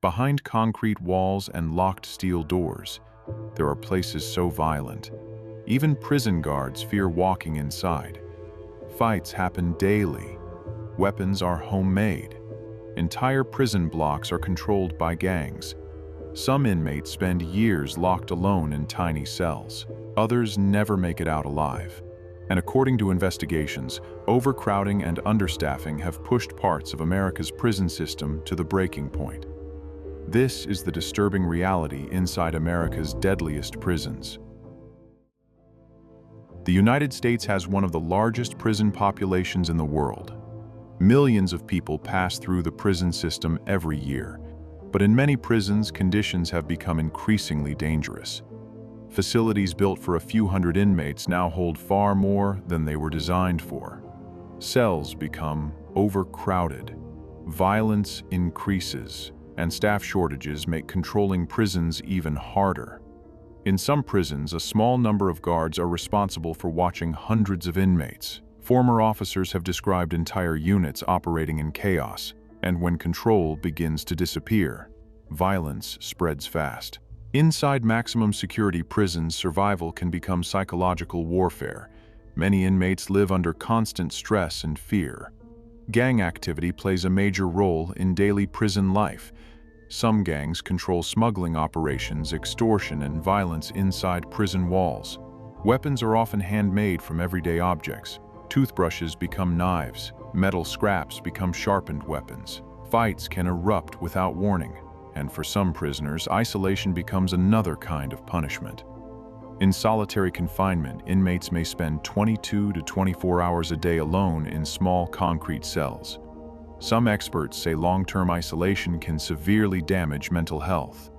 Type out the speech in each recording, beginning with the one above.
Behind concrete walls and locked steel doors, there are places so violent. Even prison guards fear walking inside. Fights happen daily. Weapons are homemade. Entire prison blocks are controlled by gangs. Some inmates spend years locked alone in tiny cells. Others never make it out alive. And according to investigations, overcrowding and understaffing have pushed parts of America's prison system to the breaking point. This is the disturbing reality inside America's deadliest prisons. The United States has one of the largest prison populations in the world. Millions of people pass through the prison system every year, but in many prisons, conditions have become increasingly dangerous. Facilities built for a few hundred inmates now hold far more than they were designed for. Cells become overcrowded, violence increases, and staff shortages make controlling prisons even harder. In some prisons, a small number of guards are responsible for watching hundreds of inmates. Former officers have described entire units operating in chaos, and when control begins to disappear, violence spreads fast. Inside maximum security prisons, survival can become psychological warfare. Many inmates live under constant stress and fear. Gang activity plays a major role in daily prison life. Some gangs control smuggling operations, extortion, and violence inside prison walls. Weapons are often handmade from everyday objects. Toothbrushes become knives, metal scraps become sharpened weapons. Fights can erupt without warning, and for some prisoners, isolation becomes another kind of punishment. In solitary confinement, inmates may spend 22 to 24 hours a day alone in small concrete cells. Some experts say long-term isolation can severely damage mental health.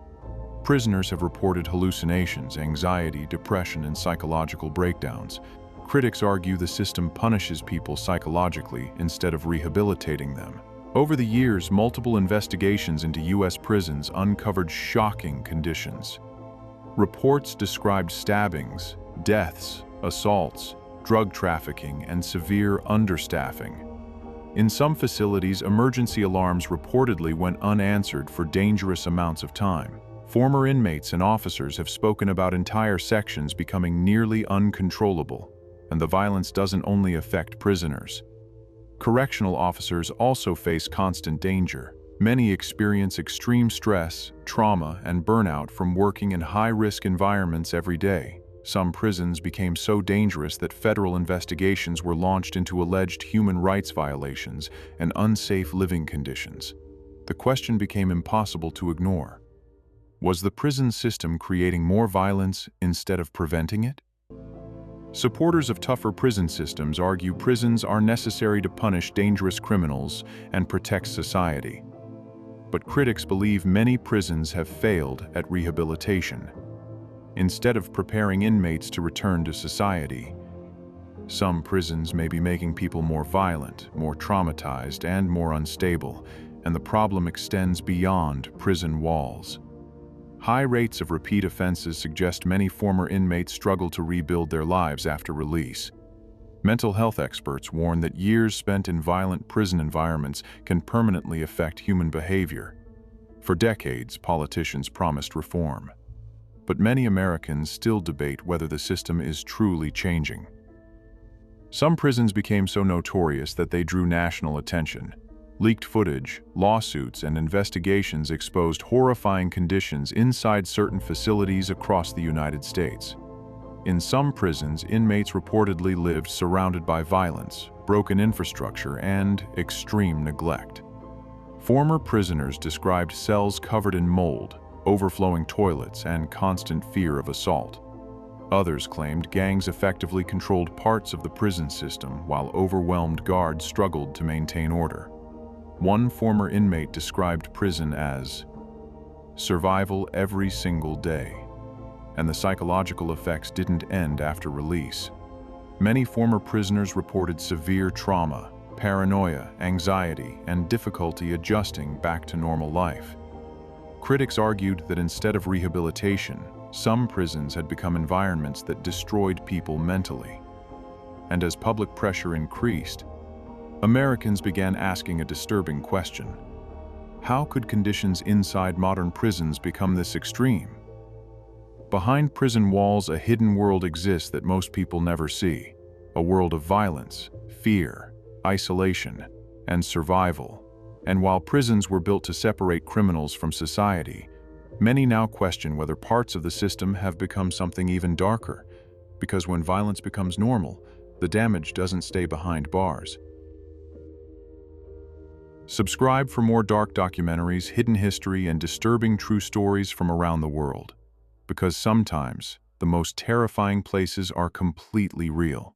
Prisoners have reported hallucinations, anxiety, depression, and psychological breakdowns. Critics argue the system punishes people psychologically instead of rehabilitating them. Over the years, multiple investigations into U.S. prisons uncovered shocking conditions. Reports described stabbings, deaths, assaults, drug trafficking, and severe understaffing. In some facilities, emergency alarms reportedly went unanswered for dangerous amounts of time. Former inmates and officers have spoken about entire sections becoming nearly uncontrollable, and the violence doesn't only affect prisoners. Correctional officers also face constant danger. Many experience extreme stress, trauma, and burnout from working in high-risk environments every day. Some prisons became so dangerous that federal investigations were launched into alleged human rights violations and unsafe living conditions. The question became impossible to ignore. Was the prison system creating more violence instead of preventing it? Supporters of tougher prison systems argue prisons are necessary to punish dangerous criminals and protect society. But critics believe many prisons have failed at rehabilitation. Instead of preparing inmates to return to society, some prisons may be making people more violent, more traumatized, and more unstable, and the problem extends beyond prison walls. High rates of repeat offenses suggest many former inmates struggle to rebuild their lives after release. Mental health experts warn that years spent in violent prison environments can permanently affect human behavior. For decades, politicians promised reform. But many Americans still debate whether the system is truly changing. Some prisons became so notorious that they drew national attention. Leaked footage, lawsuits, and investigations exposed horrifying conditions inside certain facilities across the United States. In some prisons, inmates reportedly lived surrounded by violence, broken infrastructure, and extreme neglect. Former prisoners described cells covered in mold, overflowing toilets, and constant fear of assault. Others claimed gangs effectively controlled parts of the prison system while overwhelmed guards struggled to maintain order. One former inmate described prison as survival every single day, and the psychological effects didn't end after release. Many former prisoners reported severe trauma, paranoia, anxiety, and difficulty adjusting back to normal life. Critics argued that instead of rehabilitation, some prisons had become environments that destroyed people mentally. And as public pressure increased, Americans began asking a disturbing question. How could conditions inside modern prisons become this extreme? Behind prison walls, a hidden world exists that most people never see. A world of violence, fear, isolation, and survival. And while prisons were built to separate criminals from society, many now question whether parts of the system have become something even darker. Because when violence becomes normal, the damage doesn't stay behind bars. Subscribe for more dark documentaries, hidden history, and disturbing true stories from around the world. Because sometimes, the most terrifying places are completely real.